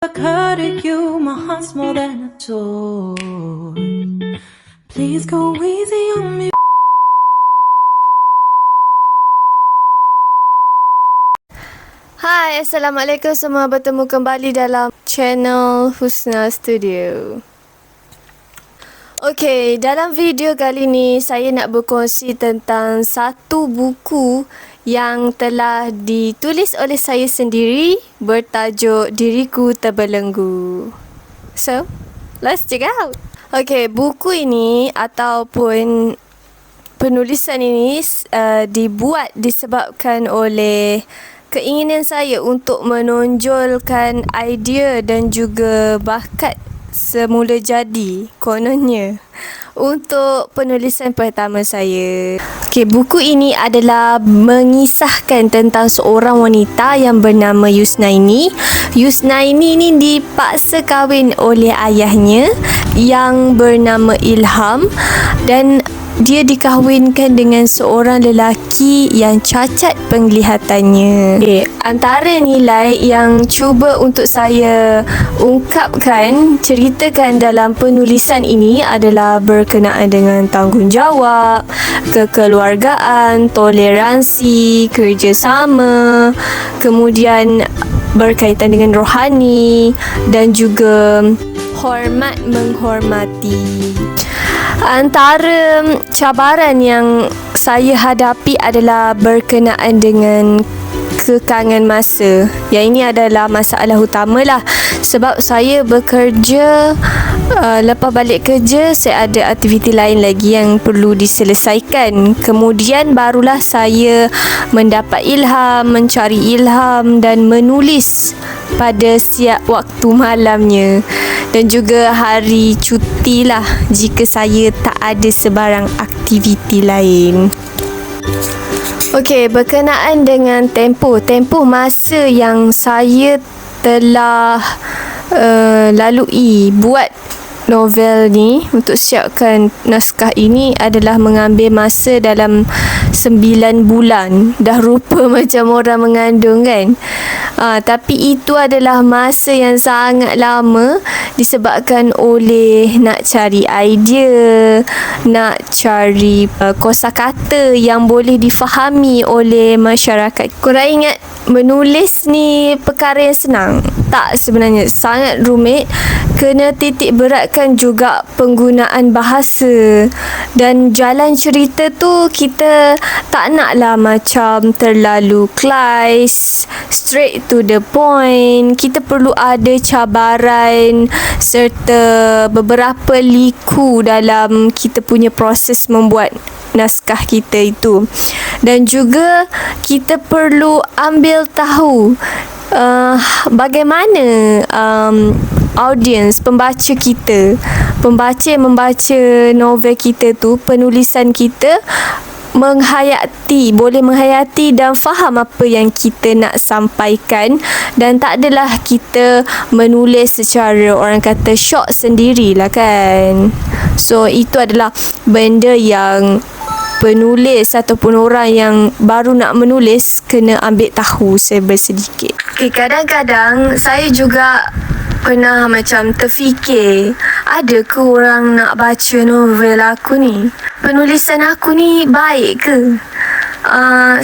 I hurted you, my heart's more than a toy. Please go easy on me. Hai, Assalamualaikum semua. Bertemu kembali dalam channel Husna Studio. Okey, dalam video kali ni saya nak berkongsi tentang satu buku yang telah ditulis oleh saya sendiri bertajuk Diriku Terbelenggu. So, let's check out. Okey, buku ini ataupun penulisan ini dibuat disebabkan oleh keinginan saya untuk menonjolkan idea dan juga bakat semula jadi kononnya untuk penulisan pertama saya. Okey, buku ini adalah mengisahkan tentang seorang wanita yang bernama Yusnaini. Yusnaini ni dipaksa kahwin oleh ayahnya yang bernama Ilham dan dia dikahwinkan dengan seorang lelaki yang cacat penglihatannya. Antara nilai yang cuba untuk saya ungkapkan, ceritakan dalam penulisan ini adalah berkenaan dengan tanggungjawab, kekeluargaan, toleransi, kerjasama, kemudian berkaitan dengan rohani dan juga hormat menghormati. Antara cabaran yang saya hadapi adalah berkenaan dengan kekangan masa. Yang ini adalah masalah utama lah. Sebab saya bekerja, lepas balik kerja saya ada aktiviti lain lagi yang perlu diselesaikan. Kemudian barulah saya mendapat ilham, mencari ilham dan menulis pada siap waktu malamnya. Dan juga hari cuti lah jika saya tak ada sebarang aktiviti lain. Okey, berkenaan dengan tempoh masa yang saya telah lalui buat novel ni untuk siapkan naskah ini adalah mengambil masa dalam 9 bulan. Dah rupa macam orang mengandung kan. Tapi itu adalah masa yang sangat lama disebabkan oleh nak cari idea, nak cari kosakata yang boleh difahami oleh masyarakat. Korang ingat menulis ni perkara yang senang? Tak, sebenarnya sangat rumit. Kena titik beratkan juga penggunaan bahasa dan jalan cerita tu kita tak naklah macam terlalu klise, straight to the point. Kita perlu ada cabaran serta beberapa liku dalam kita punya proses membuat naskah kita itu. Dan juga kita perlu ambil tahu bagaimana audience, pembaca kita, pembaca yang membaca novel kita tu, penulisan kita boleh menghayati dan faham apa yang kita nak sampaikan. Dan tak adalah kita menulis secara orang kata syok sendirilah kan. So itu adalah benda yang penulis ataupun orang yang baru nak menulis kena ambil tahu sedikit. Kadang-kadang saya juga pernah macam terfikir, ada ke orang nak baca novel aku ni? Penulisan aku ni baik ke?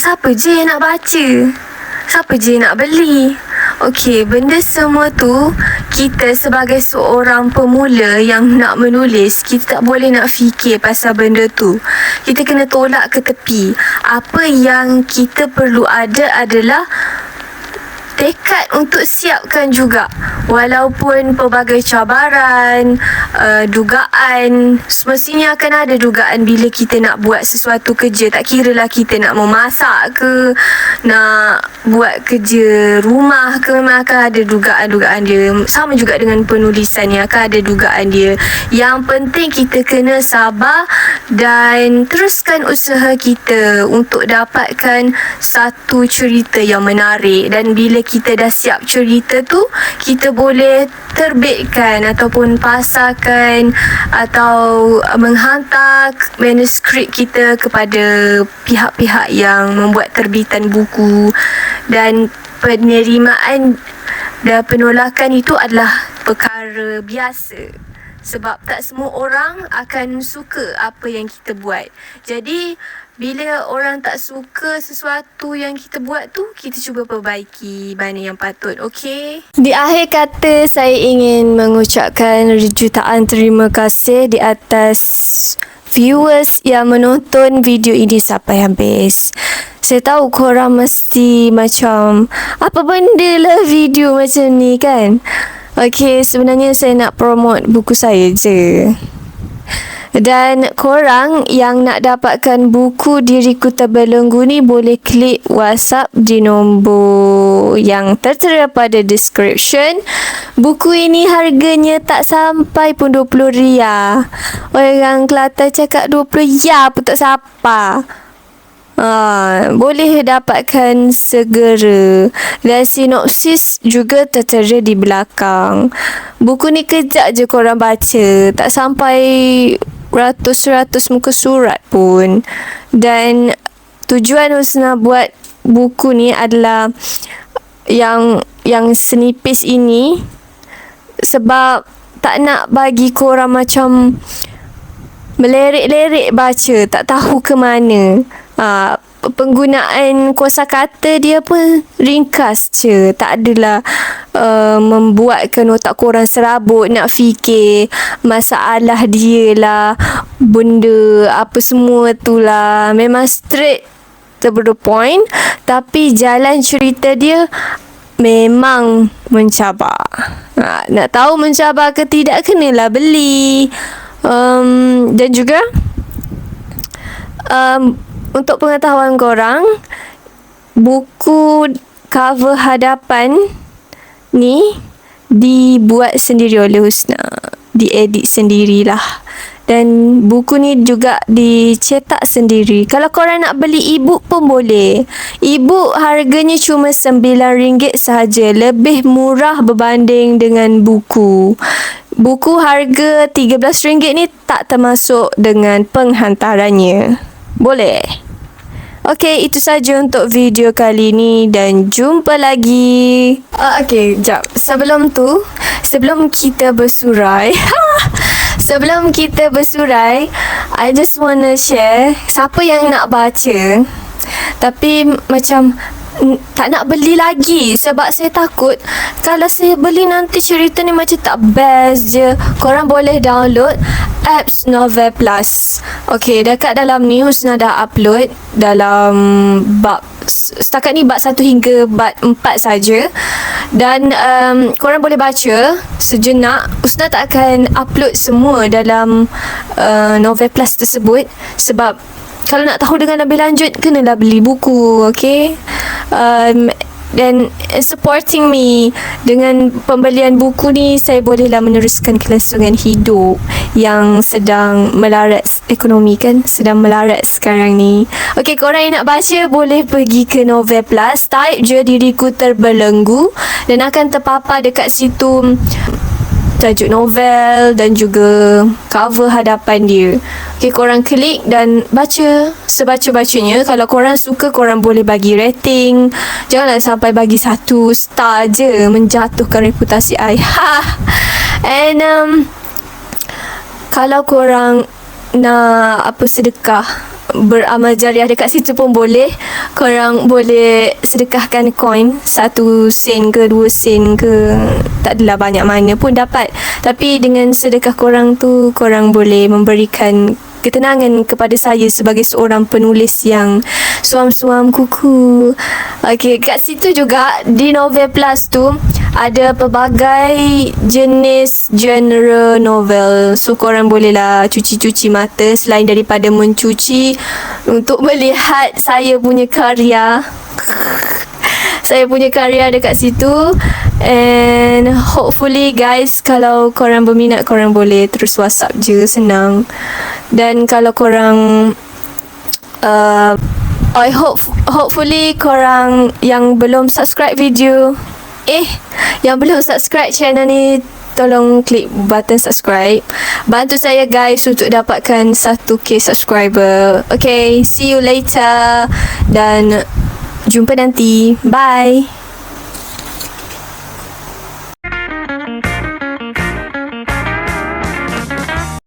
Siapa je yang nak baca? Siapa je yang nak beli? Okey, benda semua tu kita sebagai seorang pemula yang nak menulis, kita tak boleh nak fikir pasal benda tu. Kita kena tolak ke tepi. Apa yang kita perlu ada adalah tekad untuk siapkan juga. Walaupun pelbagai cabaran, dugaan, semestinya akan ada dugaan bila kita nak buat sesuatu kerja. Tak kira lah kita nak memasak ke, nak buat kerja rumah ke, memang akan ada dugaan-dugaan dia. Sama juga dengan penulisan yang akan ada dugaan dia. Yang penting kita kena sabar dan teruskan usaha kita untuk dapatkan satu cerita yang menarik. Dan bila kita dah siap cerita tu, kita boleh terbitkan ataupun pasarkan atau menghantar manuskrip kita kepada pihak-pihak yang membuat terbitan buku. Dan penerimaan Dan penolakan itu adalah perkara biasa. Sebab tak semua orang akan suka apa yang kita buat. Jadi, bila orang tak suka sesuatu yang kita buat tu, kita cuba perbaiki mana yang patut, okey? Di akhir kata, saya ingin mengucapkan jutaan terima kasih di atas viewers yang menonton video ini sampai habis. Saya tahu korang mesti macam, apa benda lah video macam ni kan? Okay, sebenarnya saya nak promote buku saya je. Dan korang yang nak dapatkan buku Diriku Terbelenggu ni boleh klik WhatsApp di nombor yang tertera pada description. Buku ini harganya tak sampai pun RM20. Orang Kelantan cakap 20 ya pun tak siapa. Boleh dapatkan segera. Dan sinopsis juga tertera di belakang. Buku ni kejap je korang baca, tak sampai ratus-ratus muka surat pun. Dan tujuan Husna buat buku ni adalah yang senipis ini sebab tak nak bagi korang macam melerik-lerik baca, tak tahu ke mana. Penggunaan kosakata dia pun ringkas je, tak adalah membuatkan otak korang serabut nak fikir masalah dia lah, benda apa semua tu lah. Memang straight to the point, tapi jalan cerita dia memang mencabar. Nak tahu mencabar ke tidak, kenalah beli. Dan juga untuk pengetahuan korang, buku cover hadapan ni dibuat sendiri oleh Husna, diedit sendirilah. Dan buku ni juga dicetak sendiri. Kalau korang nak beli e-book pun boleh. E-book harganya cuma RM9 sahaja, lebih murah berbanding dengan buku. Buku harga RM13 ni tak termasuk dengan penghantarannya. Boleh? Okey, itu saja untuk video kali ni dan jumpa lagi. Okey, jap. Sebelum kita bersurai, I just wanna share, siapa yang nak baca tapi macam tak nak beli lagi sebab saya takut kalau saya beli nanti cerita ni macam tak best je. Korang boleh download apps Novel Plus. Okay, dekat dalam ni Husna dah upload dalam bab, setakat ni bab 1 hingga bab 4 saja. Dan korang boleh baca sejenak. Husna tak akan upload semua dalam Novel Plus tersebut sebab kalau nak tahu dengan lebih lanjut, kenalah beli buku, okay? Dan supporting me dengan pembelian buku ni, saya bolehlah meneruskan kelangsungan hidup yang sedang melarat ekonomi kan, sedang melarat sekarang ni. Okay, korang yang nak baca boleh pergi ke Novel Plus, type je Diriku Terbelenggu dan akan terpapar dekat situ tajuk novel dan juga cover hadapan dia. Okay, korang klik dan baca sebaca-bacanya. Kalau korang suka, korang boleh bagi rating. Janganlah sampai bagi 1 star je, menjatuhkan reputasi I. And kalau korang nak sedekah, beramal jariah dekat situ pun boleh. Korang boleh sedekahkan coin 1 sen ke 2 sen ke, tak adalah banyak mana pun dapat. Tapi dengan sedekah korang tu, korang boleh memberikan ketenangan kepada saya sebagai seorang penulis yang suam-suam kuku. Okay, kat situ juga di Novel Plus tu ada pelbagai jenis genre novel. So korang bolehlah cuci-cuci mata selain daripada mencuci untuk melihat saya punya karya. Saya punya karya dekat situ. And hopefully guys, kalau korang berminat, korang boleh terus WhatsApp je, senang. Dan kalau korang hopefully korang yang belum subscribe yang belum subscribe channel ni, tolong klik button subscribe. Bantu saya guys untuk dapatkan 1k subscriber. Okay, see you later dan jumpa nanti. Bye.